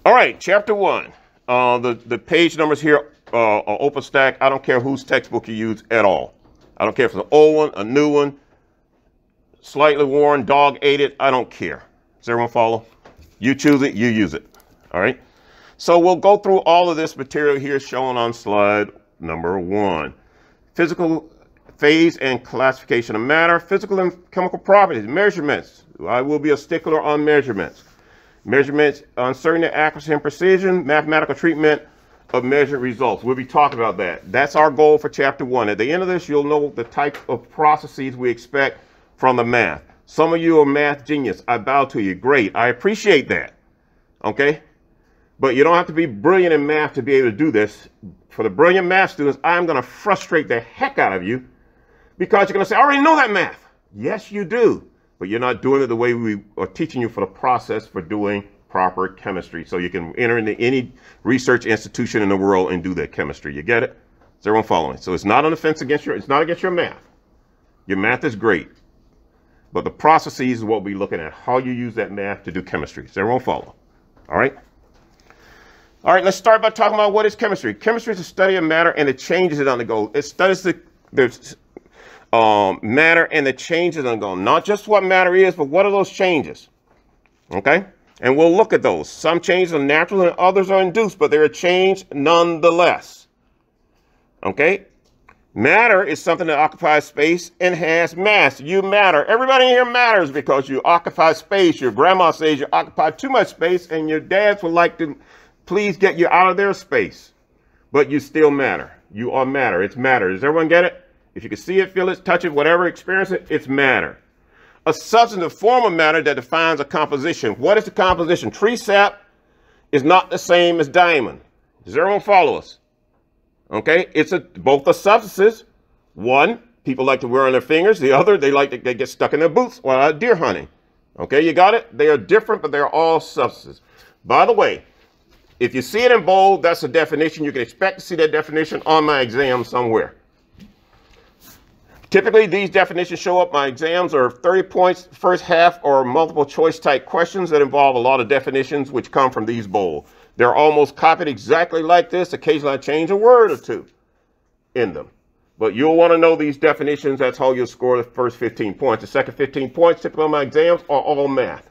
All right, chapter 1. The page numbers here are open stack. I don't care whose textbook you use at all. I don't care if it's an old one, a new one, slightly worn, dog ate it. I don't care. Does everyone follow? You choose it, you use it. All right. So we'll go through all of this material here shown on slide number 1. Physical phase and classification of matter, physical and chemical properties, measurements. I will be a stickler on measurements. Measurements, uncertainty, accuracy, and precision, mathematical treatment of measured results. We'll be talking about that. That's our goal for chapter 1. At the end of this, you'll know the type of processes we expect from the math. Some of you are math genius. I bow to you. Great. I appreciate that. Okay? But you don't have to be brilliant in math to be able to do this. For the brilliant math students, I'm going to frustrate the heck out of you because you're going to say, I already know that math. Yes, you do. But you're not doing it the way we are teaching you for the process for doing proper chemistry. So you can enter into any research institution in the world and do that chemistry. You get it? Is everyone following? So it's not an offense against it's not against your math. Your math is great. But the processes is what we're looking at, how you use that math to do chemistry. Does everyone follow? All right? All right, let's start by talking about what is chemistry. Chemistry is the study of matter and the changes it undergoes. It studies the matter and the changes undergone. Not just what matter is, but what are those changes? Okay? And we'll look at those. Some changes are natural and others are induced, but they're a change nonetheless. Okay? Matter is something that occupies space and has mass. You matter. Everybody in here matters because you occupy space. Your grandma says you occupy too much space, and your dads would like to please get you out of their space. But you still matter. You are matter. It's matter. Does everyone get it? If you can see it, feel it, touch it, whatever, experience it, it's matter. A substantive form of matter that defines a composition. What is the composition? Tree sap is not the same as diamond. Does everyone follow us? Okay, it's both the substances. One, people like to wear on their fingers. The other, they get stuck in their boots while out deer hunting. Okay, you got it? They are different, but they're all substances. By the way, if you see it in bold, that's a definition. You can expect to see that definition on my exam somewhere. Typically, these definitions show up. My exams are 30 points, first half, or multiple choice type questions that involve a lot of definitions which come from these bold. They're almost copied exactly like this. Occasionally, I change a word or two in them. But you'll want to know these definitions. That's how you'll score the first 15 points. The second 15 points, typically on my exams, are all math.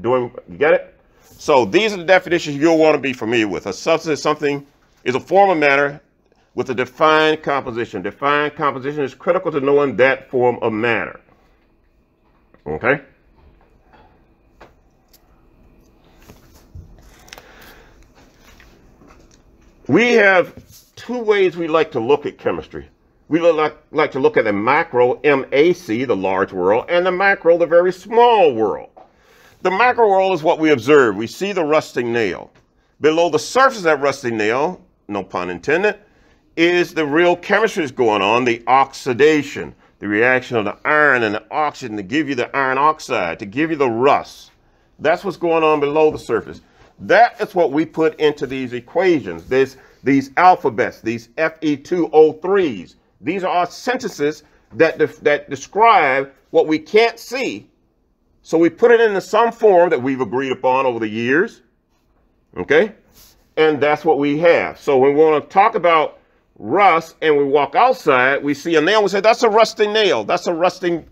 You get it? So these are the definitions you'll want to be familiar with. A substance is a form of matter with a defined composition. Defined composition is critical to knowing that form of matter. Okay? We have two ways we like to look at chemistry. We like to look at the macro, MAC, the large world, and the macro, the very small world. The macro world is what we observe. We see the rusting nail. Below the surface of that rusting nail, no pun intended, is the real chemistry that's going on, the oxidation, the reaction of the iron and the oxygen to give you the iron oxide, to give you the rust. That's what's going on below the surface. That is what we put into these equations, these alphabets, these Fe2O3s. These are our sentences that describe what we can't see. So we put it into some form that we've agreed upon over the years. Okay? And that's what we have. So when we want to talk about rust and we walk outside, we see a nail, we say, that's a rusting nail. That's a rusting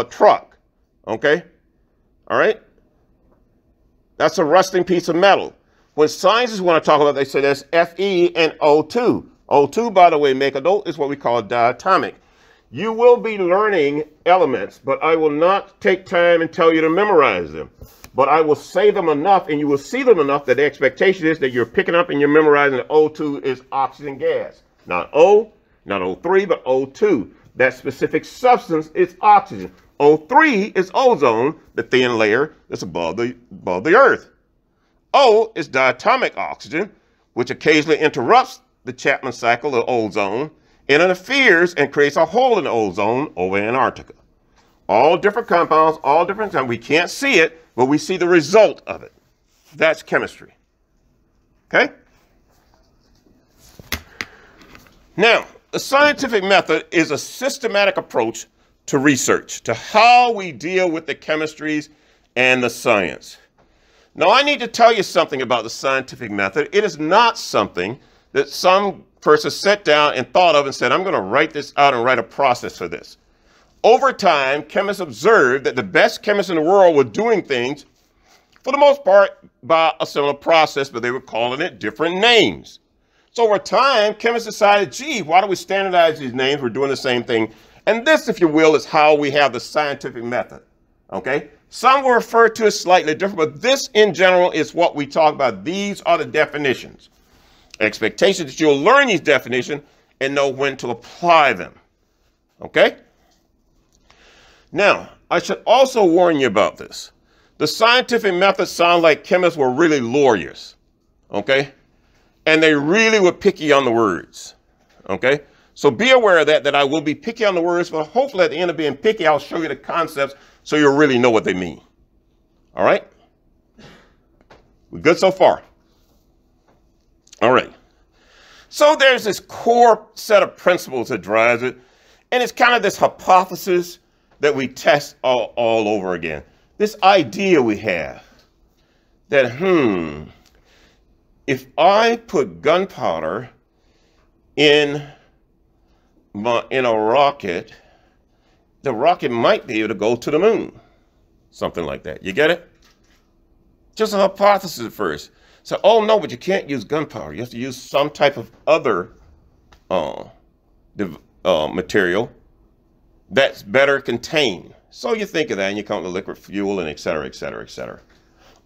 truck. Okay? All right? That's a rusting piece of metal. When scientists want to talk about it, they say there's Fe and O2. O2, by the way, make a note, is what we call diatomic. You will be learning elements, but I will not take time and tell you to memorize them. But I will say them enough, and you will see them enough that the expectation is that you're picking up and you're memorizing that O2 is oxygen gas. Not O, not O3, but O2. That specific substance is oxygen. O3 is ozone, the thin layer that's above the earth. O is diatomic oxygen, which occasionally interrupts the Chapman cycle of ozone, and interferes and creates a hole in the ozone over Antarctica. All different compounds, all different times. We can't see it, but we see the result of it. That's chemistry. Okay? Now, the scientific method is a systematic approach to research, to how we deal with the chemistries and the science. Now, I need to tell you something about the scientific method. It is not something that some person sat down and thought of and said, I'm going to write this out and write a process for this. Over time, chemists observed that the best chemists in the world were doing things, for the most part, by a similar process, but they were calling it different names. So over time, chemists decided, gee, why don't we standardize these names? We're doing the same thing. And this, if you will, is how we have the scientific method. Okay? Some will refer to it slightly different, but this in general is what we talk about. These are the definitions. Expectation that you'll learn these definitions and know when to apply them. Okay? Now, I should also warn you about this. The scientific methods sound like chemists were really lawyers. Okay? And they really were picky on the words. Okay? So be aware of that I will be picky on the words, but hopefully at the end of being picky, I'll show you the concepts so you'll really know what they mean. All right? We're good so far? All right. So there's this core set of principles that drives it, and it's kind of this hypothesis that we test all over again. This idea we have that, if I put gunpowder in a rocket, the rocket might be able to go to the moon. Something like that. You get it? Just a hypothesis at first. So, oh no, but you can't use gunpowder. You have to use some type of other material that's better contained. So you think of that and you count the liquid fuel and et cetera, et cetera, et cetera.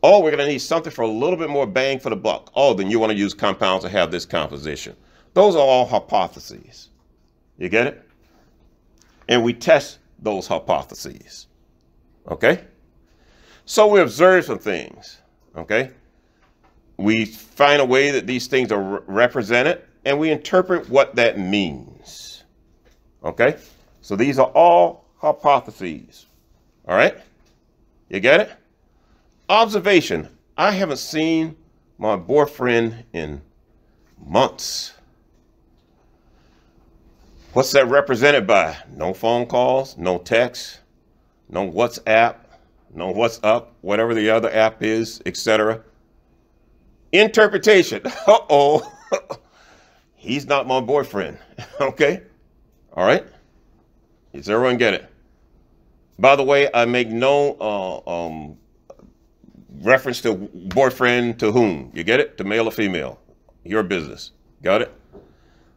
Oh, we're going to need something for a little bit more bang for the buck. Oh, then you want to use compounds that have this composition. Those are all hypotheses. You get it? And we test those hypotheses. Okay? So we observe some things. Okay? We find a way that these things are represented, and we interpret what that means. Okay? So these are all hypotheses. All right? You get it? Observation. I haven't seen my boyfriend in months. What's that represented by? No phone calls, no texts, no WhatsApp, no What's Up, whatever the other app is, etc. Interpretation. Uh-oh. He's not my boyfriend. Okay? All right? Does everyone get it? By the way, I make no reference to boyfriend to whom. You get it? To male or female. Your business. Got it?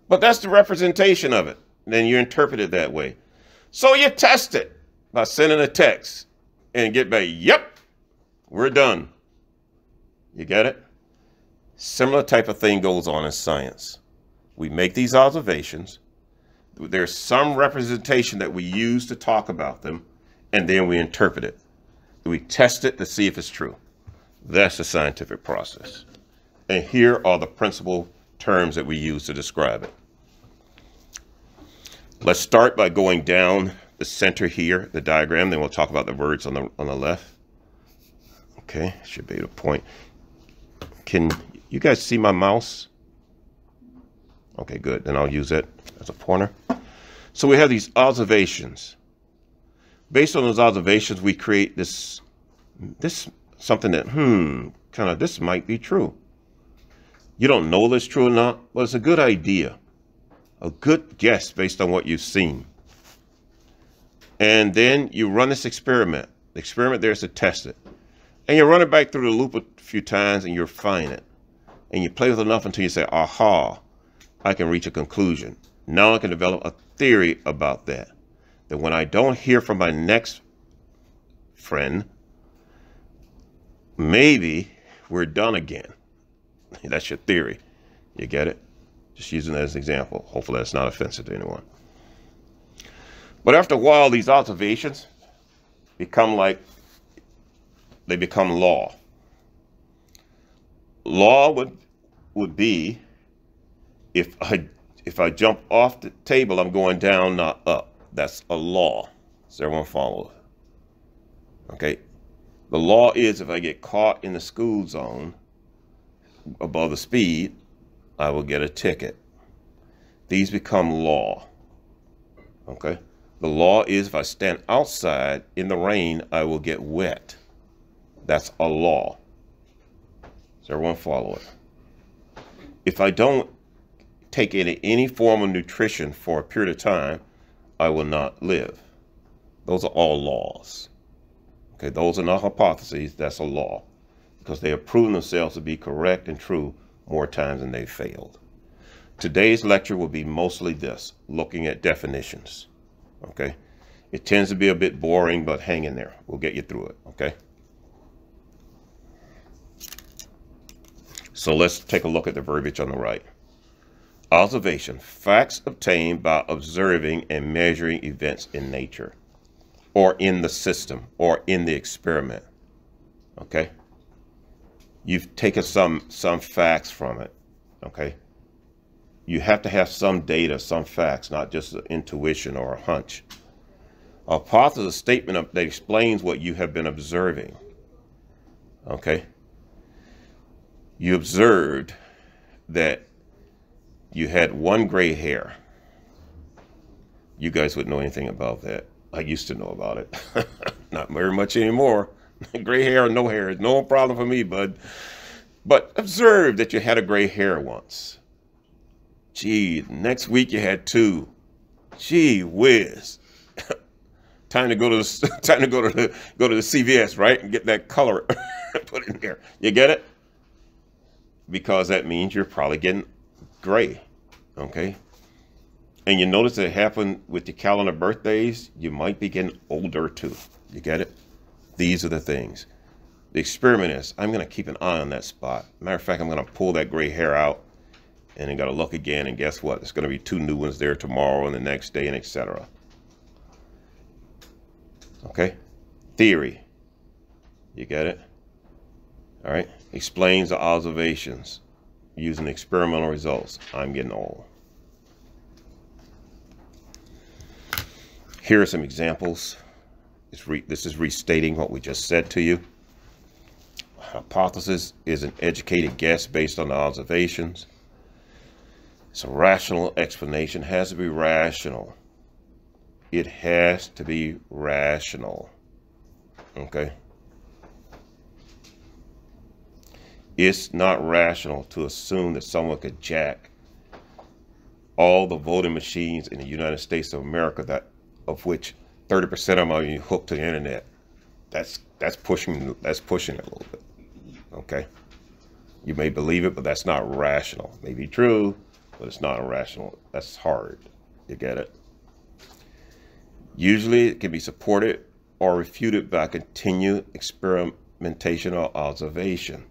But that's the representation of it. Then you interpret it that way. So you test it by sending a text and get back, yep, we're done. You get it? Similar type of thing goes on in science. We make these observations. There's some representation that we use to talk about them, and then we interpret it. We test it to see if it's true. That's the scientific process. And here are the principal terms that we use to describe it. Let's start by going down the center here, the diagram, then we'll talk about the words on the left. Okay, should be able to point. Can you guys see my mouse? Okay, good. Then I'll use it as a pointer. So we have these observations. Based on those observations, we create this something that, kind of this might be true. You don't know this true or not, but it's a good idea. A good guess based on what you've seen. And then you run this experiment. The experiment there is to test it. And you run it back through the loop a few times and you refine it. And you play with it enough until you say, aha, I can reach a conclusion. Now I can develop a theory about that. That when I don't hear from my next friend, maybe we're done again. That's your theory. You get it? Just using that as an example. Hopefully that's not offensive to anyone. But after a while, these observations become they become law. Law would be if I jump off the table, I'm going down, not up. That's a law. Does everyone follow? Okay. The law is if I get caught in the school zone above the speed, I will get a ticket. These become law. Okay. The law is if I stand outside in the rain, I will get wet. That's a law. everyone follow it? If I don't take any form of nutrition for a period of time, I will not live. Those are all laws. Okay, those are not hypotheses, that's a law. Because they have proven themselves to be correct and true more times than they've failed. Today's lecture will be mostly this, looking at definitions. Okay, it tends to be a bit boring, but hang in there. We'll get you through it, okay? So let's take a look at the verbiage on the right. Observation, facts obtained by observing and measuring events in nature, or in the system, or in the experiment, okay? You've taken some facts from it, okay? You have to have some data, some facts, not just an intuition or a hunch. A hypothesis is a statement that explains what you have been observing, okay? You observed that you had one gray hair. You guys wouldn't know anything about that. I used to know about it. Not very much anymore. Gray hair or no hair is no problem for me, bud. But observe that you had a gray hair once. Gee, next week you had two. Gee whiz. Time to go to the CVS, right? And get that color put in there. You get it? Because that means you're probably getting gray, okay? And you notice that it happened with your calendar birthdays, you might be getting older too. You get it? These are the things. The experiment is, I'm going to keep an eye on that spot. Matter of fact, I'm going to pull that gray hair out and then got to look again, and guess what? There's going to be two new ones there tomorrow and the next day, and etc. Okay? Theory. You get it? All right? Explains the observations using experimental results. I'm getting old. Here are some examples. This is restating what we just said to you. Hypothesis is an educated guess based on the observations. It's a rational explanation. It has to be rational. It has to be rational. Okay? It's not rational to assume that someone could jack all the voting machines in the United States of America, of which 30% of them are hooked to the internet. That's pushing it a little bit. Okay? You may believe it, but that's not rational. It may be true, but it's not irrational. That's hard. You get it? Usually it can be supported or refuted by continued experimentation or observation.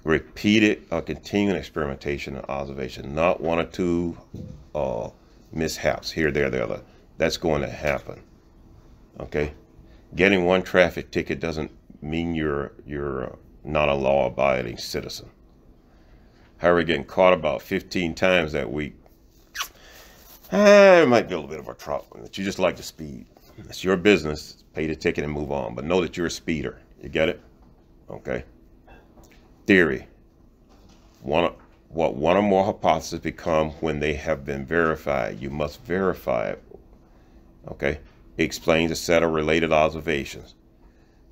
Repeated or continuing experimentation and observation, not one or two mishaps here, there, the other. That's going to happen. Okay? Getting one traffic ticket doesn't mean you're not a law-abiding citizen. However, getting caught about 15 times that week, it might be a little bit of a trouble, but you just like to speed. It's your business. Pay the ticket and move on. But know that you're a speeder. You get it? Okay? Theory. What one or more hypotheses become when they have been verified. You must verify it. Okay? It explains a set of related observations.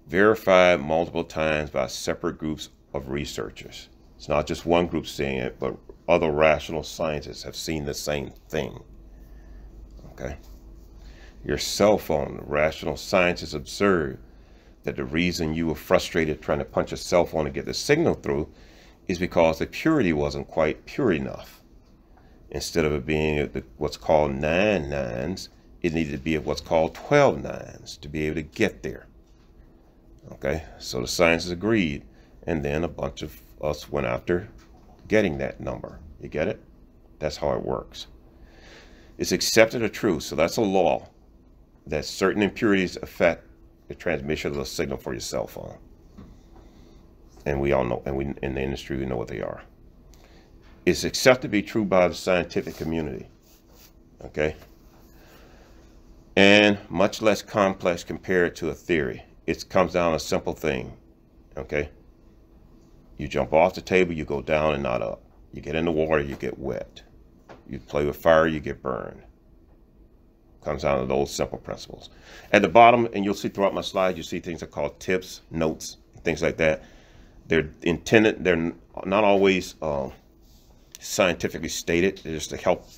Verified multiple times by separate groups of researchers. It's not just one group saying it, but other rational scientists have seen the same thing. Okay? Your cell phone, rational scientists observe that the reason you were frustrated trying to punch a cell phone to get the signal through is because the purity wasn't quite pure enough. Instead of it being at what's called 9 nines, it needed to be at what's called 12 nines to be able to get there. Okay, so the scientists agreed, and then a bunch of us went after getting that number. You get it? That's how it works. It's accepted or true, so that's a law that certain impurities affect the transmission of the signal for your cell phone. And we all know, and we in the industry, we know what they are. It's accepted to be true by the scientific community. Okay? And much less complex compared to a theory. It comes down to a simple thing. Okay? You jump off the table, you go down and not up. You get in the water, you get wet. You play with fire, you get burned. Comes down to those simple principles. At the bottom, and you'll see throughout my slides, you see things are called tips, notes, things like that. They're intended, they're not always scientifically stated. They're just to help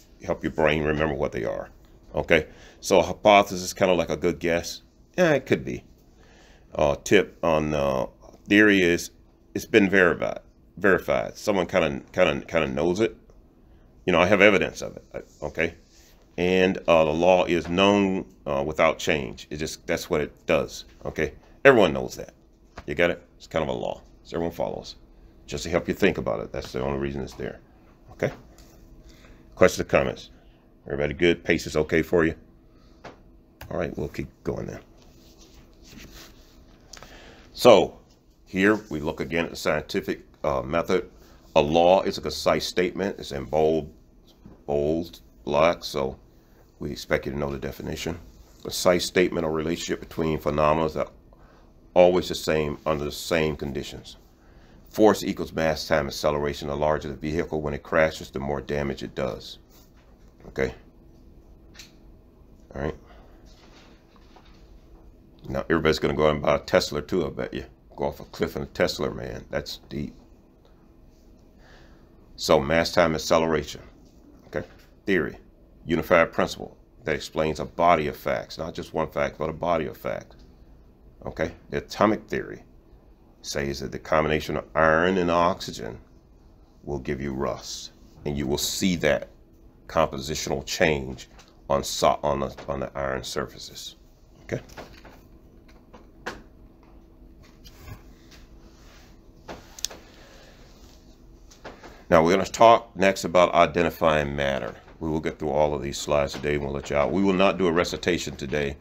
your brain remember what they are. Okay, so a hypothesis is kind of like a good guess. Yeah, it could be. Tip on theory is it's been verified. Someone kind of knows it. You know, I have evidence of it. Okay, and the law is known without change. It just, that's what it does. Okay, everyone knows that. You got it? It's kind of a law, so everyone follows. Just to help you think about it. That's the only reason it's there. Okay. Questions or comments? Everybody good? Pace is okay for you? All right, we'll keep going then. So here we look again at the scientific method. A law is a concise statement. It's in bold black, so we expect you to know the definition. A concise statement or relationship between phenomena that are always the same under the same conditions. Force equals mass times acceleration. The larger the vehicle, when it crashes, the more damage it does. Okay. All right. Now everybody's going to go out and buy a Tesla too, I bet you. Go off a cliff in a Tesla, man. That's deep. So mass times acceleration. Okay. Theory. Unified principle that explains a body of facts. Not just one fact, but a body of facts. Okay. The atomic theory says that the combination of iron and oxygen will give you rust, and you will see that compositional change on the iron surfaces. Okay. Now we're going to talk next about identifying matter. We will get through all of these slides today, and we'll let you out. We will not do a recitation today.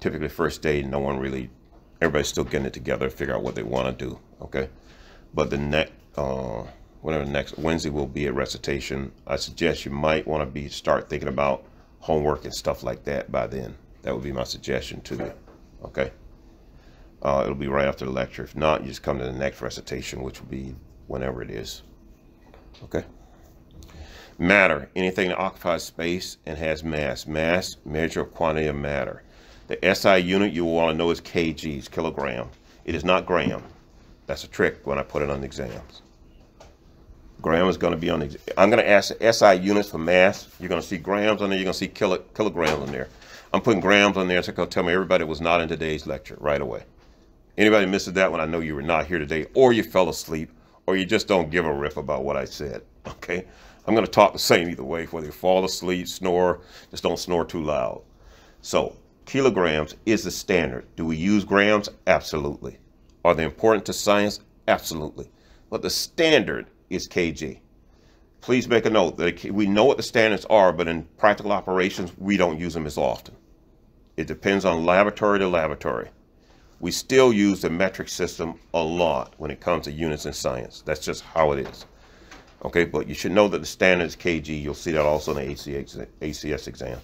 Typically first day, everybody's still getting it together, figure out what they want to do, okay? But the next, whatever next Wednesday will be a recitation. I suggest you might want to start thinking about homework and stuff like that by then. That would be my suggestion to you, okay? It'll be right after the lecture. If not, you just come to the next recitation, which will be whenever it is, okay? Matter, anything that occupies space and has mass. Mass, measure of quantity of matter. The SI unit you will want to know is kgs, kilogram. It is not gram. That's a trick when I put it on the exams. Gram is going to be on the, I'm going to ask the SI units for mass. You're going to see grams on there. You're going to see kilograms on there. I'm putting grams on there, so tell me everybody was not in today's lecture right away. Anybody missed that one, I know you were not here today, or you fell asleep, or you just don't give a rip about what I said, okay? I'm going to talk the same either way, whether you fall asleep, snore, just don't snore too loud. So, kilograms is the standard. Do we use grams? Absolutely. Are they important to science? Absolutely. But the standard is kg. Please make a note that we know what the standards are, but in practical operations, we don't use them as often. It depends on laboratory to laboratory. We still use the metric system a lot when it comes to units in science. That's just how it is. Okay, but you should know that the standard is kg. You'll see that also in the ACS exam.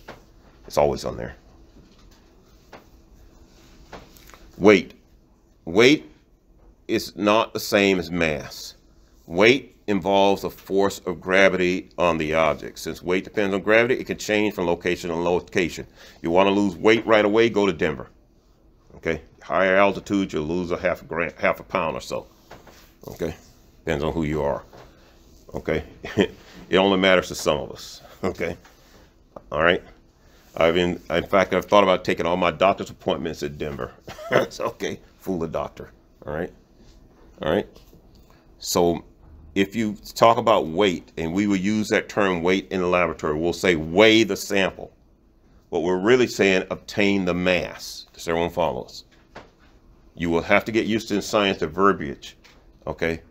It's always on there. Weight. Weight is not the same as mass. Weight involves the force of gravity on the object. Since weight depends on gravity, it can change from location to location. You want to lose weight right away, go to Denver. Okay, higher altitude, you'll lose half a pound or so. Okay, depends on who you are. Okay, it only matters to some of us. Okay, all right. In fact, I've thought about taking all my doctor's appointments at Denver. It's okay, fool the doctor. All right, all right. So if you talk about weight, and we will use that term weight in the laboratory, we'll say weigh the sample. What we're really saying, obtain the mass. Does everyone follow us? You will have to get used to in science the verbiage, okay,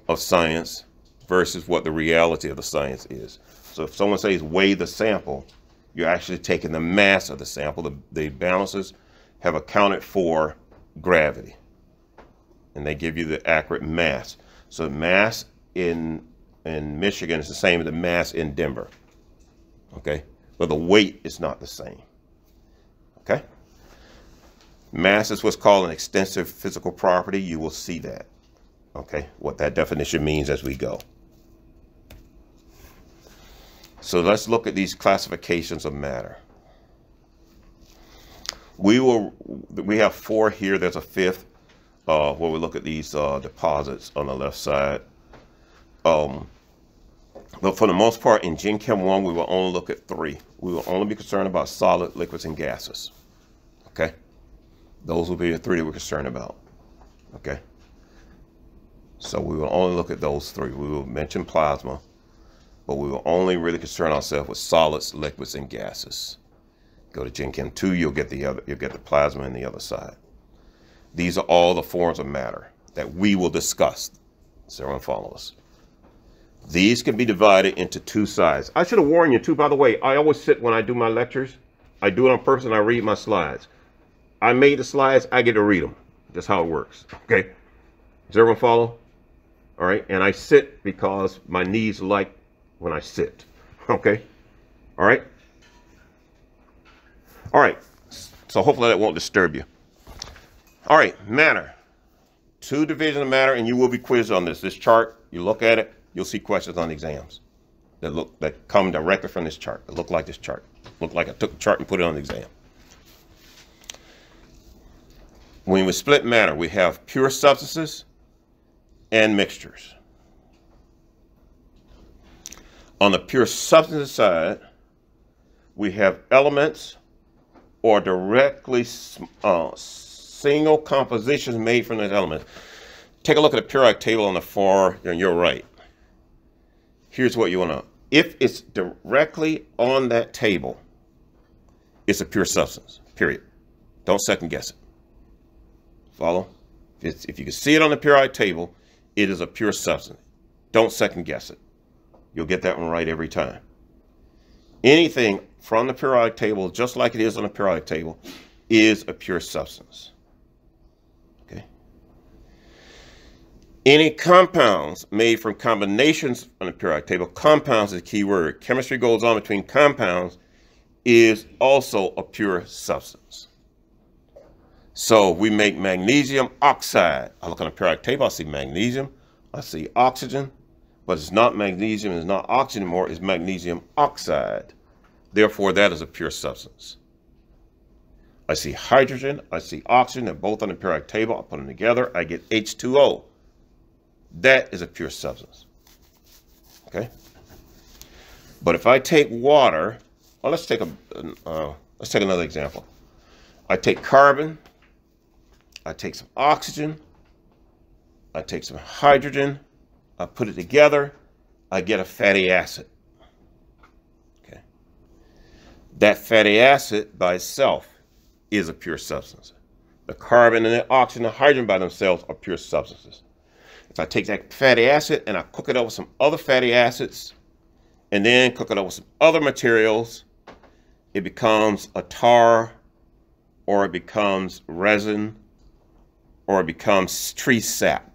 of science versus what the reality of the science is. So if someone says weigh the sample, you're actually taking the mass of the sample. The balances have accounted for gravity, and they give you the accurate mass. So mass in Michigan is the same as the mass in Denver, okay? But the weight is not the same, okay? Mass is what's called an extensive physical property. You will see that, okay? What that definition means as we go. So let's look at these classifications of matter. We have 4 here. There's a 5th. where we look at these deposits on the left side. But for the most part, in Gen Chem 1, we will only look at 3. We will only be concerned about solid, liquids, and gases. Okay? Those will be the 3 that we're concerned about. Okay? So we will only look at those 3. We will mention plasma, but we will only really concern ourselves with solids, liquids, and gases. Go to Gen Chem 2, you'll get the plasma on the other side. These are all the forms of matter that we will discuss. So everyone follow us. These can be divided into 2 sides. I should have warned you too, by the way. I always sit when I do my lectures. I do it on purpose and I read my slides. I made the slides, I get to read them. That's how it works. Okay? Does everyone follow? All right. And I sit because my knees like when I sit. Okay? All right? All right. So hopefully that won't disturb you. All right. Matter. 2 divisions of matter, and you will be quizzed on this. This chart, you look at it, you'll see questions on the exams that come directly from this chart, that look like this chart. Look like I took the chart and put it on the exam. When we split matter, we have pure substances and mixtures. On the pure substance side, we have elements or directly single compositions made from those elements. Take a look at the periodic table on the far on your right. Here's what you want to know. If it's directly on that table, it's a pure substance, period. Don't second guess it. Follow? If you can see it on the periodic table, it is a pure substance. Don't second guess it. You'll get that one right every time. Anything from the periodic table, just like it is on the periodic table, is a pure substance. Okay. Any compounds made from combinations on the periodic table, compounds is a key word. Chemistry goes on between compounds, is also a pure substance. So we make magnesium oxide. I look on the periodic table, I see magnesium, I see oxygen, but it's not magnesium, it's not oxygen anymore, it's magnesium oxide. Therefore, that is a pure substance. I see hydrogen, I see oxygen, they're both on the periodic table, I put them together, I get H2O. That is a pure substance. Okay? But if I take water, well, let's take another example. I take carbon, I take some oxygen, I take some hydrogen, I put it together, I get a fatty acid. Okay. That fatty acid by itself is a pure substance. The carbon and the oxygen and the hydrogen by themselves are pure substances. If I take that fatty acid and I cook it up with some other fatty acids and then cook it up with some other materials, it becomes a tar, or it becomes resin, or it becomes tree sap.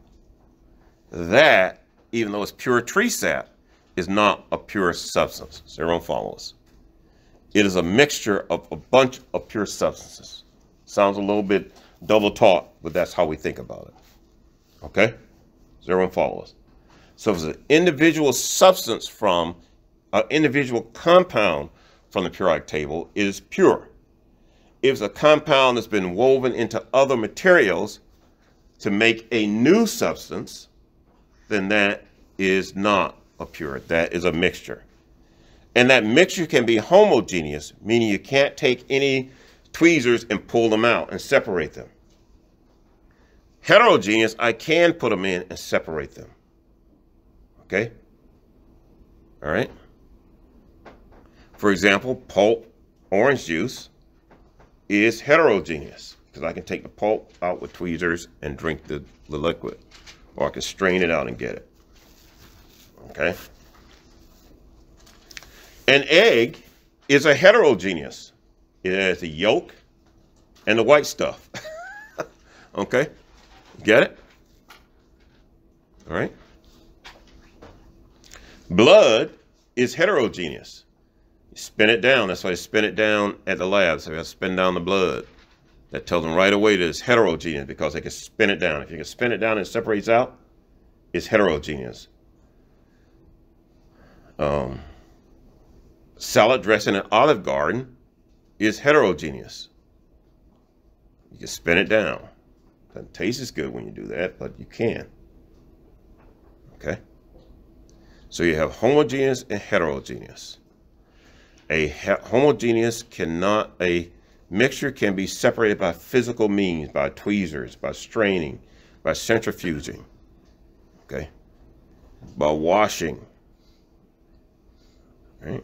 That, even though it's pure tree sap, is not a pure substance. So everyone follow us. It is a mixture of a bunch of pure substances. Sounds a little bit double talk, but that's how we think about it. Okay? So everyone follow us. So if it's an individual substance from an individual compound from the periodic table, it is pure. If it's a compound that's been woven into other materials to make a new substance, then that is not a pure. That is a mixture. And that mixture can be homogeneous, meaning you can't take any tweezers and pull them out and separate them. Heterogeneous, I can put them in and separate them. Okay? All right? For example, pulp orange juice is heterogeneous because I can take the pulp out with tweezers and drink the liquid, or I can strain it out and get it. Okay? An egg is a heterogeneous. It has the yolk and the white stuff. Okay? Get it? All right? Blood is heterogeneous. You spin it down. That's why they spin it down at the lab. So they spin down the blood. That tells them right away that it's heterogeneous because they can spin it down. If you can spin it down and it separates out, it's heterogeneous. Salad dressing in Olive Garden is heterogeneous. You can spin it down. Doesn't taste as good when you do that, but you can. Okay? So you have homogeneous and heterogeneous. A mixture can be separated by physical means, by tweezers, by straining, by centrifuging, okay, by washing, right?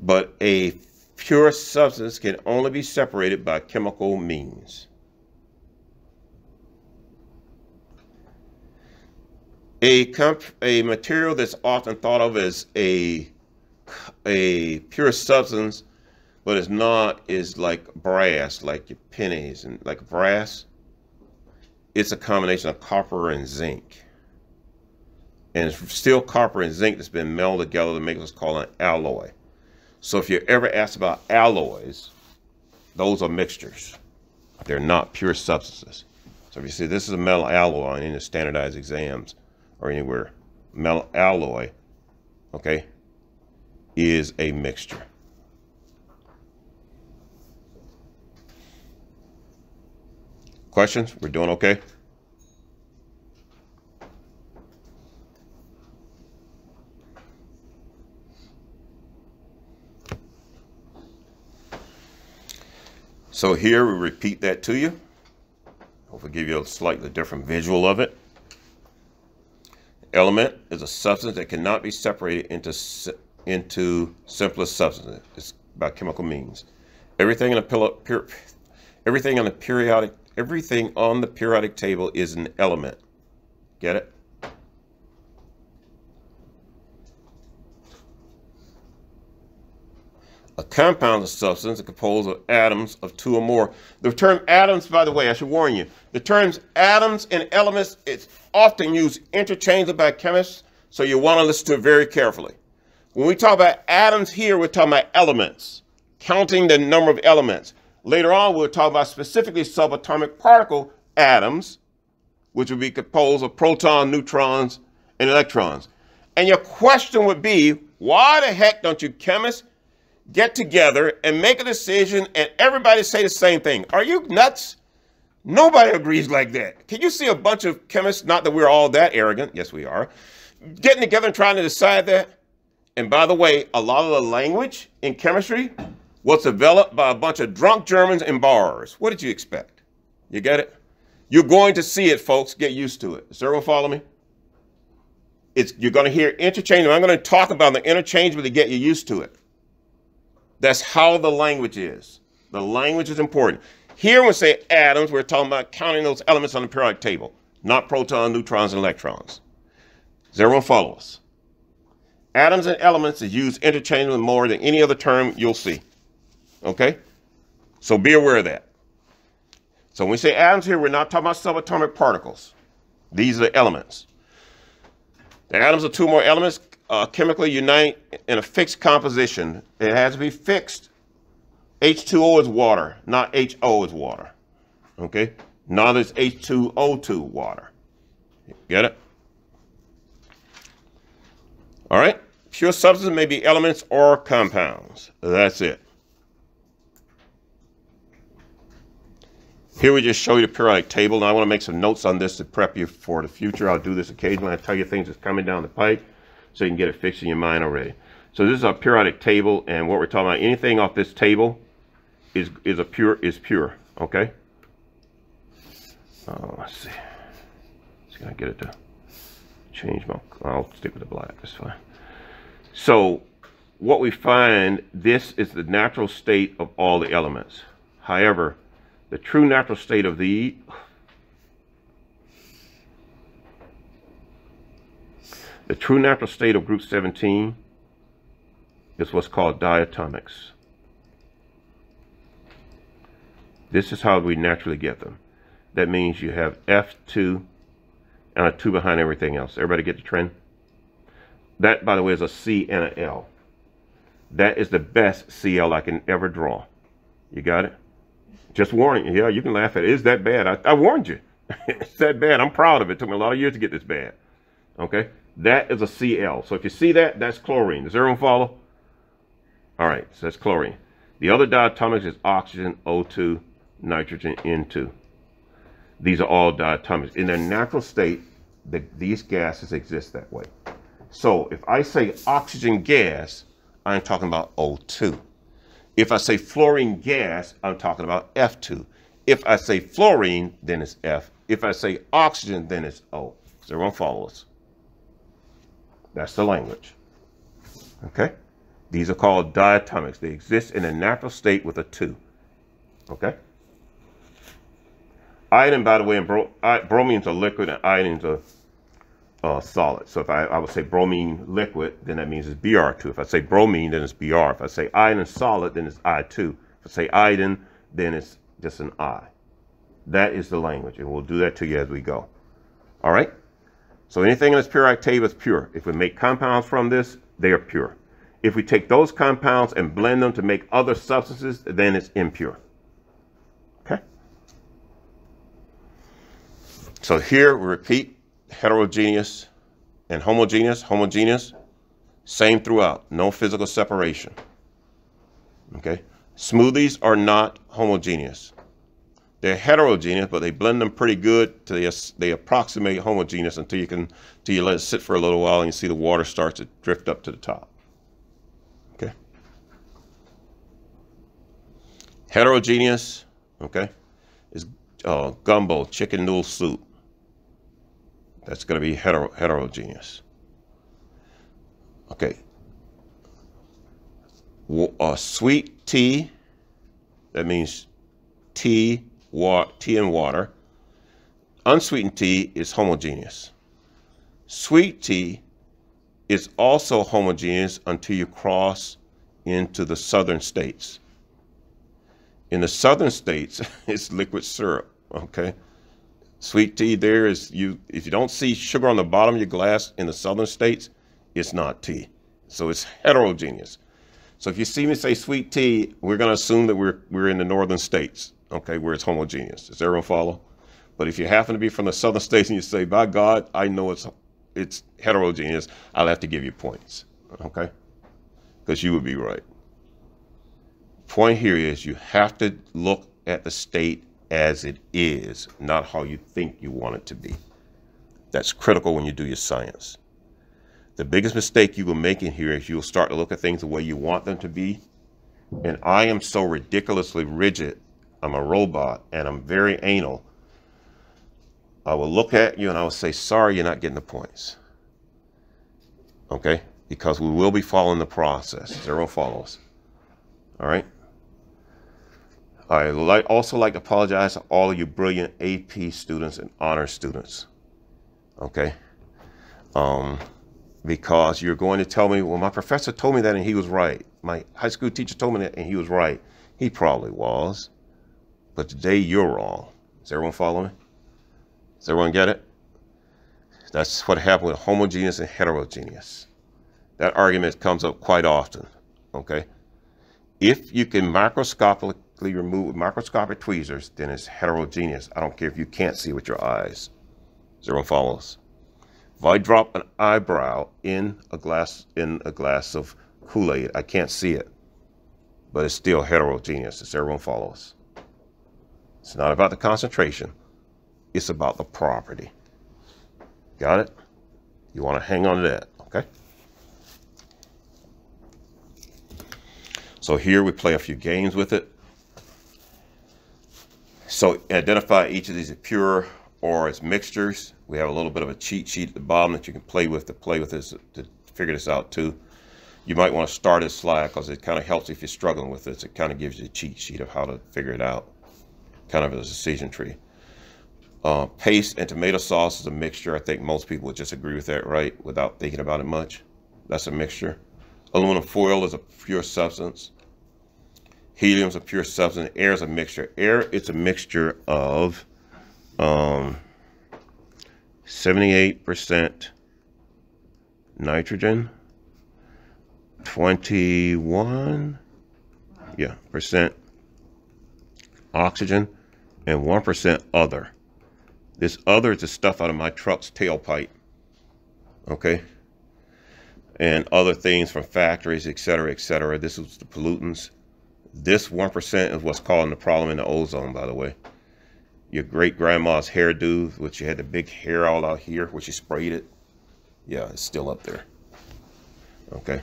But a pure substance can only be separated by chemical means. A material that's often thought of as a pure substance, but it's not, is like brass, like your pennies and like brass. It's a combination of copper and zinc. And it's still copper and zinc that's been melded together to make what's called an alloy. So if you're ever asked about alloys, those are mixtures. They're not pure substances. So if you see this is a metal alloy on any standardized exams or anywhere, metal alloy, okay, is a mixture. Questions? We're doing okay? So here we repeat that to you. Hopefully give you a slightly different visual of it. Element is a substance that cannot be separated into simplest substances. It's by chemical means. Everything on the periodic table is an element. Get it? A compound is a substance composed of atoms of two or more. The term atoms, by the way, I should warn you, the terms atoms and elements is often used interchangeably by chemists, so you want to listen to it very carefully. When we talk about atoms here, we're talking about elements, counting the number of elements. Later on, we'll talk about specifically subatomic particle atoms, which will be composed of protons, neutrons, and electrons. And your question would be, why the heck don't you chemists get together and make a decision and everybody say the same thing? Are you nuts? Nobody agrees like that. Can you see a bunch of chemists, not that we're all that arrogant, yes we are, getting together and trying to decide that? And by the way, a lot of the language in chemistry was developed by a bunch of drunk Germans in bars. What did you expect? You get it? You're going to see it, folks. Get used to it. Does everyone follow me? You're going to hear interchangeable. I'm going to talk about the interchangeable to get you used to it. That's how the language is. The language is important. Here when we say atoms, we're talking about counting those elements on the periodic table, not protons, neutrons, and electrons. Does everyone follow us? Atoms and elements is used interchangeably more than any other term you'll see. Okay? So be aware of that. So when we say atoms here, we're not talking about subatomic particles. These are the elements. The atoms of two or more elements chemically unite in a fixed composition. It has to be fixed. H2O is water, not HO is water. Okay? Neither is H2O2 water. Get it? All right? Pure substances may be elements or compounds. That's it. Here we just show you the periodic table. Now I want to make some notes on this to prep you for the future. I'll do this occasionally. I tell you things that's coming down the pipe so you can get it fixed in your mind already. So this is our periodic table, and what we're talking about, anything off this table is pure. Okay? Let's see. Just gonna get it to change my. I'll stick with the black. That's fine. So what we find, this is the natural state of all the elements. However, the true natural state of the true natural state of group 17 is what's called diatomics. This is how we naturally get them. That means you have F2 and a 2 behind everything else. Everybody get the trend? That, by the way, is a C and an L. That is the best CL I can ever draw. You got it? Just warning you. Yeah, you can laugh at it. It's that bad. I warned you. It's that bad. I'm proud of it. It took me a lot of years to get this bad. Okay? That is a Cl. So if you see that, that's chlorine. Does everyone follow? All right, so that's chlorine. The other diatomics is oxygen, O2, nitrogen, N2. These are all diatomics. In their natural state, these gases exist that way. So if I say oxygen gas, I'm talking about O2. If I say fluorine gas, I'm talking about F2. If I say fluorine, then it's F. If I say oxygen, then it's O. Does everyone follow us? That's the language. Okay? These are called diatomics. They exist in a natural state with a 2. Okay? Iodine, by the way, and bromine's a liquid and iodine's a solid. So if I would say bromine liquid, then that means it's Br2. If I say bromine, then it's Br. If I say iodine solid, then it's I2. If I say iodine, then it's just an I. That is the language, and we'll do that to you as we go. All right? So anything in this periodic table is pure. If we make compounds from this, they are pure. If we take those compounds and blend them to make other substances, then it's impure. Okay? So here we repeat heterogeneous and homogeneous. Homogeneous, same throughout, no physical separation. Okay? Smoothies are not homogeneous. They're heterogeneous, but they blend them pretty good till they approximate homogeneous until you let it sit for a little while and you see the water starts to drift up to the top. Okay? Heterogeneous, okay, is gumbo, chicken noodle soup. That's going to be heterogeneous. Okay. Sweet tea, that means tea and water. Unsweetened tea is homogeneous. Sweet tea is also homogeneous until you cross into the southern states. In the southern states, it's liquid syrup, okay? Sweet tea there is, if you don't see sugar on the bottom of your glass in the southern states, it's not tea. So it's heterogeneous. So if you see me say sweet tea, we're going to assume that we're in the northern states, okay, where it's homogeneous. Does everyone follow? But if you happen to be from the southern states and you say, by God, I know it's heterogeneous, I'll have to give you points, okay? Because you would be right. Point here is you have to look at the state as it is, not how you think you want it to be. That's critical when you do your science. The biggest mistake you will make in here is you'll start to look at things the way you want them to be. And I am so ridiculously rigid. I'm a robot and I'm very anal. I will look at you and I will say, sorry, you're not getting the points. Okay? Because we will be following the process. Does everyone follow us? All right? I also like to apologize to all of you brilliant AP students and honor students. Okay? Because you're going to tell me, well, my professor told me that and he was right. My high school teacher told me that and he was right. He probably was. But today you're wrong. Does everyone follow me? Does everyone get it? That's what happened with homogeneous and heterogeneous. That argument comes up quite often. Okay? If you can microscopically remove with microscopic tweezers, then it's heterogeneous. I don't care if you can't see with your eyes. Does everyone follow us? If I drop an eyebrow in a glass of Kool-Aid, I can't see it, but it's still heterogeneous. Does everyone follow us? It's not about the concentration. It's about the property. Got it? You want to hang on to that, okay? So here we play a few games with it. So identify each of these as pure or as mixtures. We have a little bit of a cheat sheet at the bottom that you can play with this, to figure this out too. You might want to start it slide because it kind of helps if you're struggling with this. It kind of gives you a cheat sheet of how to figure it out, kind of as a decision tree. Paste and tomato sauce is a mixture. I think most people would just agree with that, right? Without thinking about it much. That's a mixture. Aluminum foil is a pure substance. Helium is a pure substance. Air is a mixture. Air, it's a mixture of 78% nitrogen, 21% oxygen, and 1% other. This other is the stuff out of my truck's tailpipe, okay? And other things from factories, etc., etc. This is the pollutants. This 1% is what's causing the problem in the ozone, by the way. Your great grandma's hairdo, which you had the big hair all out here, which you sprayed it. Yeah, it's still up there. Okay.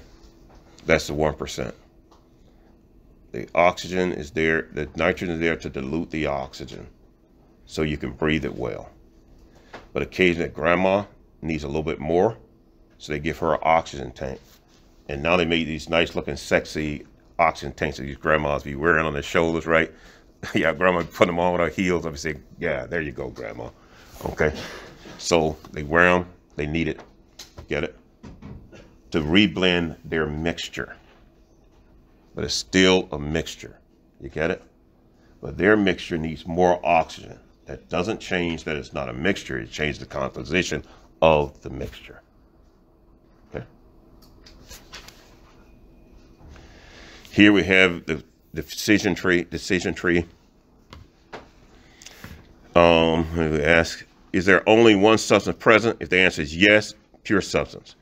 That's the 1%. The oxygen is there, the nitrogen is there to dilute the oxygen so you can breathe it well. But occasionally grandma needs a little bit more, so they give her an oxygen tank. And now they make these nice looking sexy oxygen tanks that these grandmas be wearing on their shoulders, right? Yeah, grandma put them on with her heels. I say, yeah, there you go, grandma. Okay. So they wear them, they need it, get it? To reblend their mixture. But it's still a mixture. You get it? But their mixture needs more oxygen. That doesn't change that it's not a mixture. It changes the composition of the mixture. Okay. Here we have the decision tree. We ask, is there only one substance present? If the answer is yes, pure substance.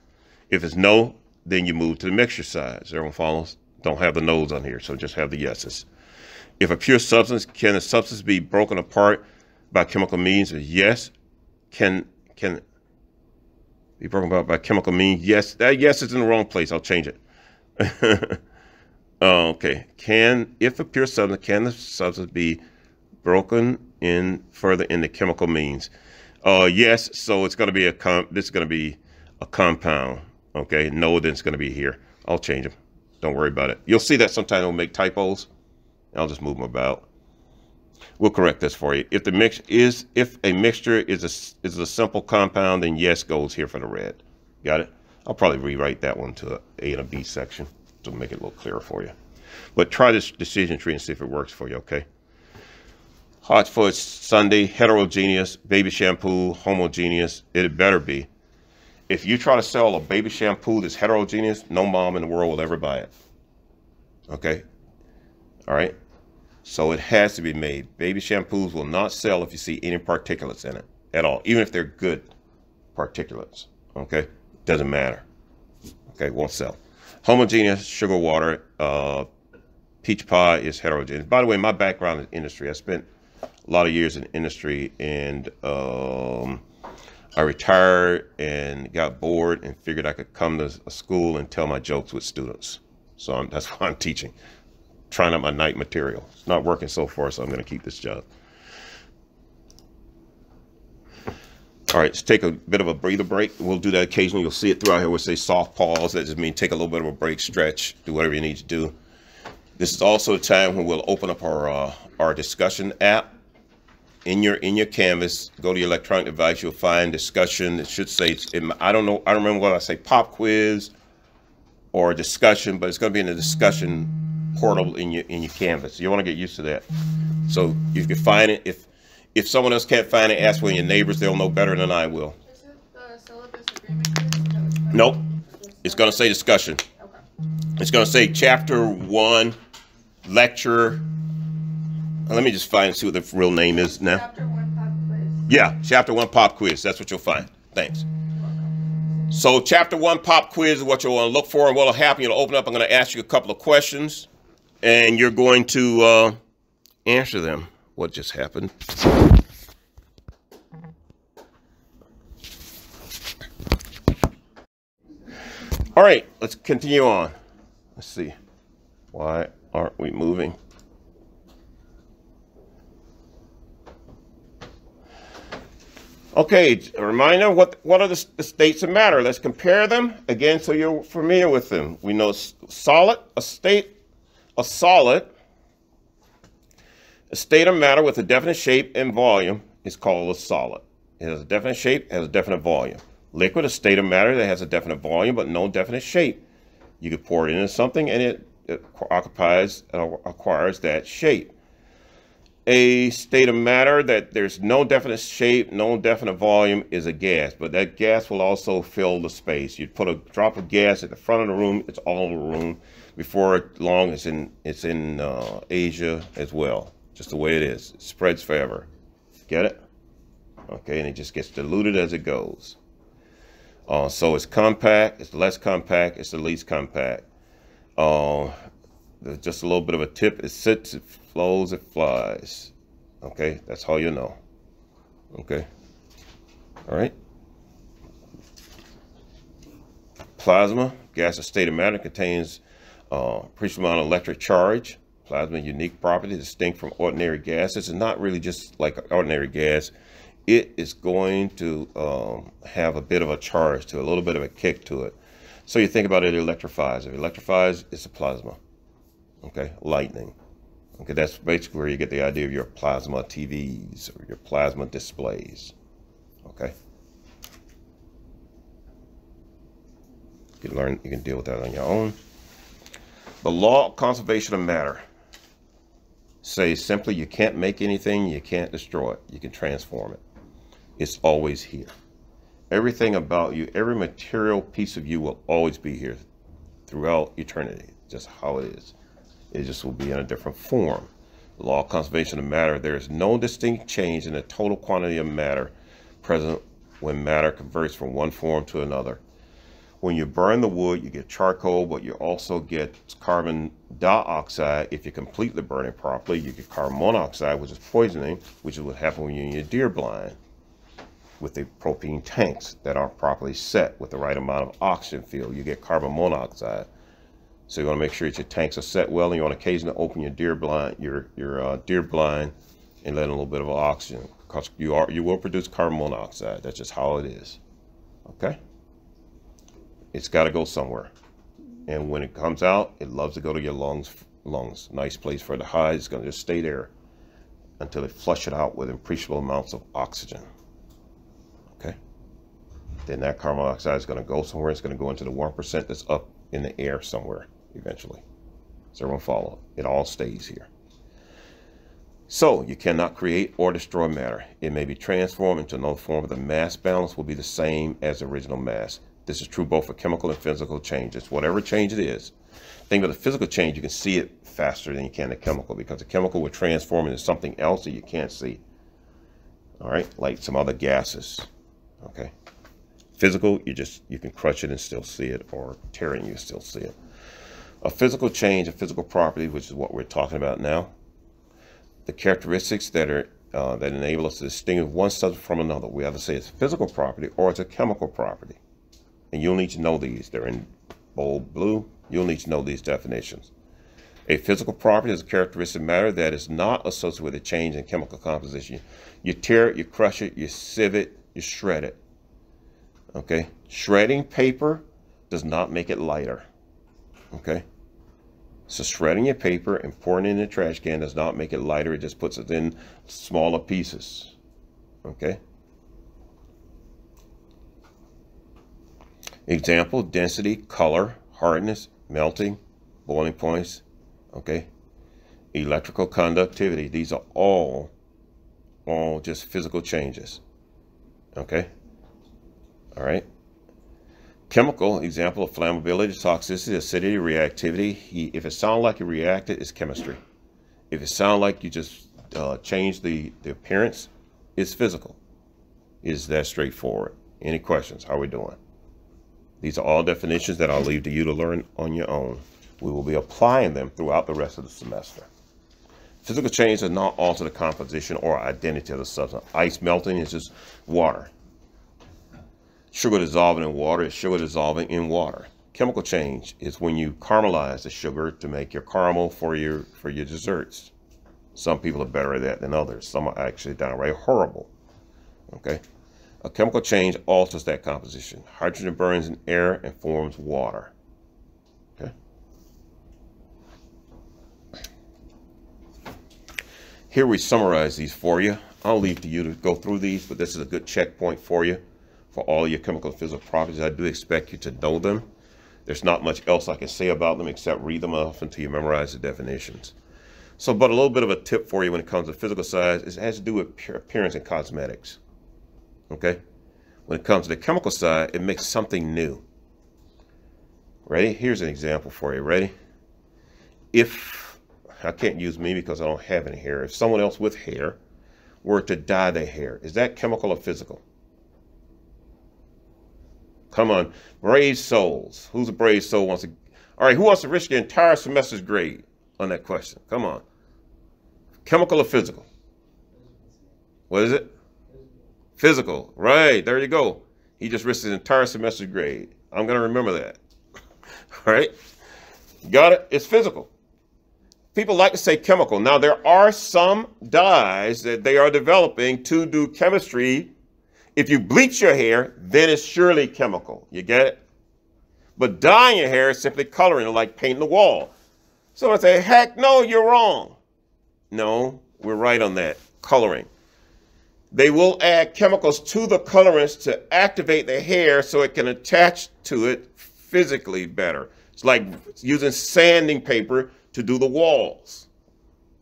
If it's no, then you move to the mixture side. So everyone follows? Don't have the no's on here, so just have the yeses. If a pure substance, can a substance be broken apart by chemical means? Yes. Can be broken apart by chemical means? Yes. That yes is in the wrong place. I'll change it. Okay. If a pure substance, can the substance be broken in further in the chemical means? Yes. So it's going to be this is going to be a compound. Okay. No, then it's going to be here. I'll change them. Don't worry about it. You'll see that sometimes it'll make typos. I'll just move them about. We'll correct this for you. If a mixture is a simple compound, then yes goes here for the red. Got it? I'll probably rewrite that one to A and a B section to make it a little clearer for you. But try this decision tree and see if it works for you, okay? Hot Fudge Sundae, heterogeneous, baby shampoo, homogeneous. It better be. If you try to sell a baby shampoo that's heterogeneous, no mom in the world will ever buy it. Okay? All right? So it has to be made. Baby shampoos will not sell if you see any particulates in it at all, even if they're good particulates. Okay? Doesn't matter. Okay? Won't sell. Homogeneous, sugar water, peach pie is heterogeneous. By the way, my background is industry. I spent a lot of years in industry, and I retired and got bored and figured I could come to a school and tell my jokes with students. So that's why I'm teaching, trying out my night material. It's not working so far, so I'm going to keep this job. All right, let's take a bit of a breather break. We'll do that occasionally. You'll see it throughout here. We'll say soft pause. That just means take a little bit of a break, stretch, do whatever you need to do. This is also a time when we'll open up our discussion app. In your Canvas, go to your electronic device, you'll find discussion. It should say, I don't know, I don't remember whether I say pop quiz or discussion, but it's going to be in the discussion portal in your Canvas. You want to get used to that. So you can find it. If someone else can't find it, ask one of your neighbors. They'll know better than I will. Is it the syllabus agreement? Nope. It's going to say discussion. Okay. It's going to say chapter 1, lecture. Let me just find and see what the real name is now. Chapter 1 pop quiz. Yeah, chapter 1 pop quiz. That's what you'll find. Thanks. So chapter 1 pop quiz is what you'll want to look for, and what'll happen, you'll open up. I'm going to ask you a couple of questions, and you're going to answer them. What just happened? All right, let's continue on. Let's see. Why aren't we moving? Okay, a reminder, what are the states of matter? Let's compare them again so you're familiar with them. We know a state of matter with a definite shape and volume is called a solid. It has a definite shape, has a definite volume. Liquid, a state of matter that has a definite volume but no definite shape. You could pour it into something and it acquires that shape. A state of matter that there's no definite shape, no definite volume is a gas, but that gas will also fill the space. You'd put a drop of gas at the front of the room, it's all in the room. Before long, it's in Asia as well. Just the way it is. It spreads forever. Get it? Okay, and it just gets diluted as it goes. So it's compact, it's less compact, it's the least compact. just a little bit of a tip. It sits, it flows, it flies. Okay, that's all you know. Okay, all right. Plasma, gaseous state of matter, contains appreciable amount of electric charge. Plasma, unique property, distinct from ordinary gases. It's not really just like ordinary gas. It is going to have a bit of a charge to it, a little bit of a kick to it. So you think about it, it electrifies. If it electrifies, it's a plasma. Okay, lightning. Okay, that's basically where you get the idea of your plasma TVs or your plasma displays. Okay. You can learn, you can deal with that on your own. The law of conservation of matter says simply you can't make anything, you can't destroy it, you can transform it. It's always here. Everything about you, every material piece of you will always be here throughout eternity, just how it is. It just will be in a different form. The law of conservation of matter, there is no distinct change in the total quantity of matter present when matter converts from one form to another. When you burn the wood, you get charcoal, but you also get carbon dioxide. If you completely burn it properly, you get carbon monoxide, which is poisoning, which is what happens when you're in your deer blind with the propane tanks that aren't properly set with the right amount of oxygen filled. You get carbon monoxide. So you want to make sure that your tanks are set well, and you want to occasionally open your deer blind, deer blind, and let in a little bit of oxygen, because you will produce carbon monoxide. That's just how it is. Okay. It's got to go somewhere, and when it comes out, it loves to go to your lungs. Nice place for it to hide. It's going to just stay there until they flush it out with appreciable amounts of oxygen. Okay. Then that carbon monoxide is going to go somewhere. It's going to go into the 1% that's up in the air somewhere eventually. So everyone follow. It all stays here. So you cannot create or destroy matter. It may be transformed into another form, but the mass balance will be the same as the original mass. This is true both for chemical and physical changes. Whatever change it is. Think of the physical change, you can see it faster than you can the chemical, because the chemical will transform into something else that you can't see. All right, like some other gases. Okay. Physical, you can crush it and still see it, or tear it and you still see it. A physical change, a physical property, which is what we're talking about now. The characteristics that are that enable us to distinguish one substance from another. We either say it's a physical property or it's a chemical property. And you'll need to know these. They're in bold blue. You'll need to know these definitions. A physical property is a characteristic matter that is not associated with a change in chemical composition. You tear it, you crush it, you sieve it, you shred it. Okay? Shredding paper does not make it lighter. Okay? So shredding your paper and pouring it in the trash can does not make it lighter. It just puts it in smaller pieces. Okay? Example, density, color, hardness, melting, boiling points, okay? Electrical conductivity. These are all just physical changes, okay? All right. Chemical, example of flammability, toxicity, acidity, reactivity. If it sounds like you reacted, it's chemistry. If it sounds like you just changed the appearance, it's physical. It's that straightforward. Any questions? How are we doing? These are all definitions that I'll leave to you to learn on your own. We will be applying them throughout the rest of the semester. Physical change does not alter the composition or identity of the substance. Ice melting is just water. Sugar dissolving in water is sugar dissolving in water. Chemical change is when you caramelize the sugar to make your caramel for your desserts. Some people are better at that than others. Some are actually downright horrible. Okay? A chemical change alters that composition. Hydrogen burns in air and forms water. Okay? Here we summarize these for you. I'll leave to you to go through these, but this is a good checkpoint for you for all your chemical and physical properties. I do expect you to know them. There's not much else I can say about them except read them off until you memorize the definitions. So, but a little bit of a tip for you when it comes to physical side, it has to do with appearance and cosmetics. Okay? When it comes to the chemical side, it makes something new. Ready? Here's an example for you. Ready? If, I can't use me because I don't have any hair. If someone else with hair were to dye their hair, is that chemical or physical? Come on. Brave souls. Who's a brave soul wants to... All right, who wants to risk your entire semester's grade? on that question? Come on. Chemical or physical? What is it? Physical. Right. There you go. He just risked his entire semester grade. I'm going to remember that. All right. Got it? It's physical. People like to say chemical. Now, there are some dyes that they are developing to do chemistry. If you bleach your hair, then it's surely chemical. You get it? But dyeing your hair is simply coloring, like painting the wall. Someone say, heck no, you're wrong. No, we're right on that. Coloring. They will add chemicals to the colorants to activate the hair so it can attach to it physically better. It's like using sanding paper to do the walls.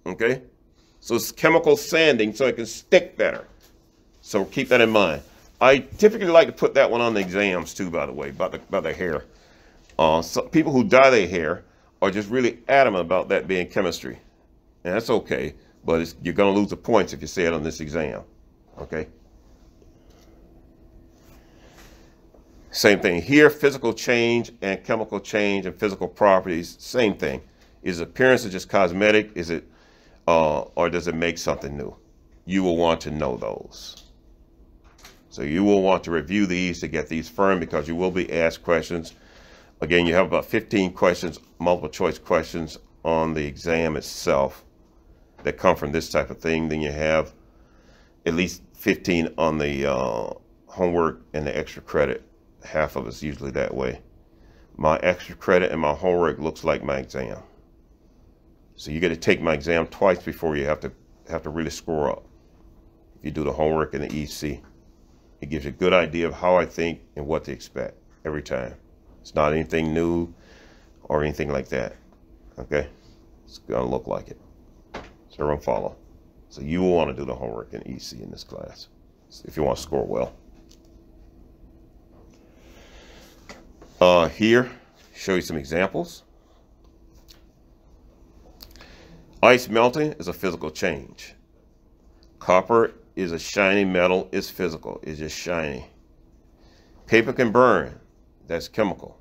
Okay? So it's chemical sanding so it can stick better. So keep that in mind. I typically like to put that one on the exams too, by the way, about the hair. So people who dye their hair are just really adamant about that being chemistry. And that's okay, but you're going to lose the points if you say it on this exam. Okay? Same thing here, physical change and chemical change and physical properties, same thing. Is appearance just cosmetic? Is it, or does it make something new? You will want to know those. So you will want to review these to get these firm because you will be asked questions. Again, you have about 15 questions, multiple choice questions on the exam itself that come from this type of thing. Then you have at least 15 on the homework and the extra credit. Half of it's usually that way. My extra credit and my homework looks like my exam. So you got to take my exam twice before you have to really score up. If you do the homework and the EC, it gives you a good idea of how I think and what to expect every time. It's not anything new or anything like that. Okay? It's going to look like it. So everyone follow. So you will want to do the homework and EC in this class if you want to score well. Here, show you some examples. Ice melting is a physical change. Copper is a shiny metal, it's physical, it's just shiny. Paper can burn, that's chemical.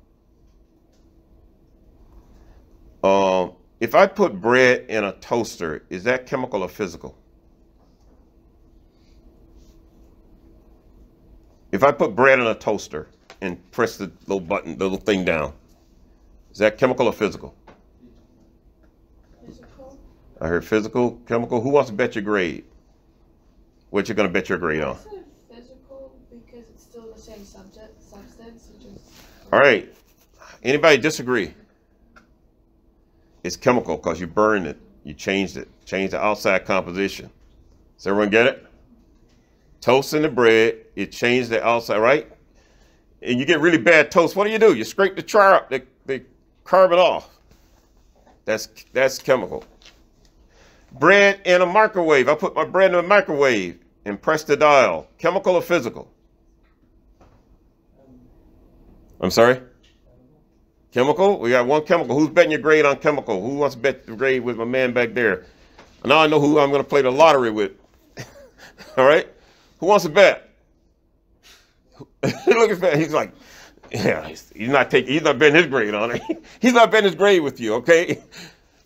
If I put bread in a toaster, is that chemical or physical? If I put bread in a toaster and press the little button, the little thing down, is that chemical or physical? Physical. I heard physical, chemical. Who wants to bet your grade? What you're going to bet your grade on? I said physical because it's still the same substance. All right. Anybody disagree? It's chemical because you burned it. You changed it. Changed the outside composition. Does everyone get it? Toasting the bread, it changed the outside, right? And you get really bad toast. What do? You scrape the char up, the carbon off. That's chemical. Bread in a microwave. I put my bread in a microwave and press the dial. Chemical or physical? I'm sorry? Chemical? We got one chemical. Who's betting your grade on chemical? Who wants to bet the grade with my man back there? Now I know who I'm going to play the lottery with. All right? Who wants to bet? Look at that. He's like, yeah, he's not betting his grade on it. He's not betting his grade with you, okay?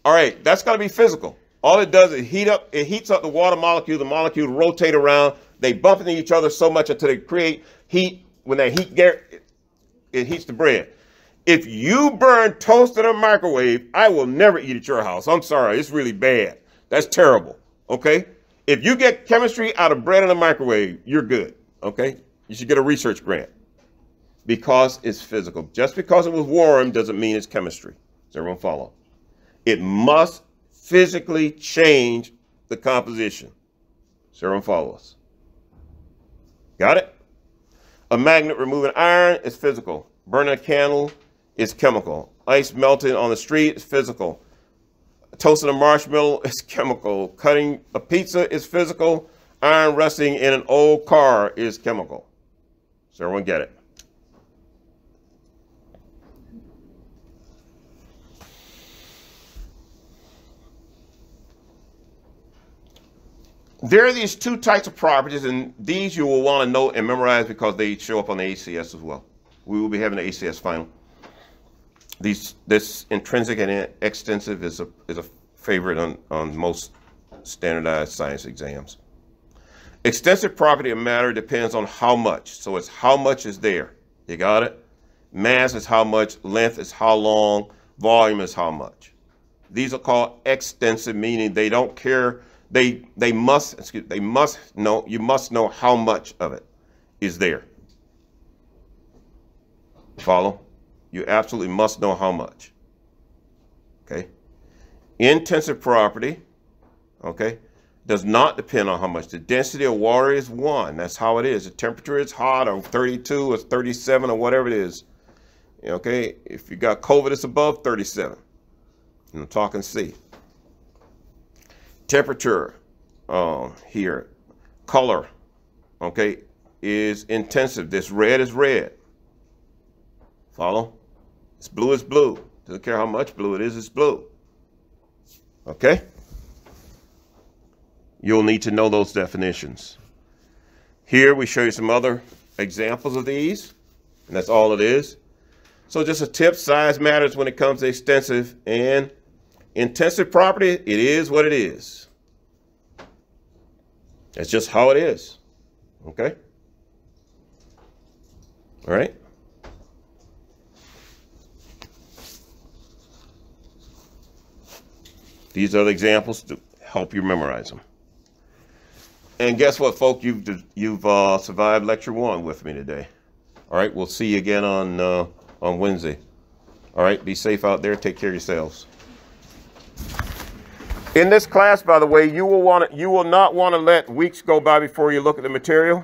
All right, that's got to be physical. All it does is it heats up the water molecule. The molecules rotate around. They bump into each other so much until they create heat. When that heat it heats the bread. If you burn toast in a microwave, I will never eat at your house. I'm sorry, it's really bad. That's terrible, okay? If you get chemistry out of bread in a microwave, you're good, okay? You should get a research grant because it's physical. Just because it was warm doesn't mean it's chemistry. Does everyone follow? It must physically change the composition. Does everyone follow us? Got it? A magnet removing iron is physical. Burning a candle is chemical. Ice melting on the street is physical. Toasting a marshmallow is chemical. Cutting a pizza is physical. Iron rusting in an old car is chemical. Does everyone get it? There are these two types of properties, and these you will want to know and memorize because they show up on the ACS as well. We will be having an ACS final. This intrinsic and extensive is a favorite on most standardized science exams. Extensive property of matter depends on how much. So it's how much is there. You got it? Mass is how much, length is how long, volume is how much. These are called extensive, meaning they don't care. You must know how much of it is there. Follow? You absolutely must know how much. Okay? Intensive property, okay, does not depend on how much. The density of water is 1. That's how it is. The temperature is hot or 32 or 37 or whatever it is. Okay? If you got COVID, it's above 37. And I'm talking C. Temperature here, color, okay, is intensive. This red is red. Follow? It's blue is blue. Doesn't care how much blue it is, it's blue. Okay? You'll need to know those definitions. Here we show you some other examples of these, and that's all it is. So just a tip, size matters when it comes to extensive and intensive property. It is what it is. It's just how it is. Okay? All right? These are the examples to help you memorize them. And guess what, folks? You've survived lecture 1 with me today. All right, we'll see you again on Wednesday. All right, be safe out there. Take care of yourselves. In this class, by the way, you will not want to let weeks go by before you look at the material.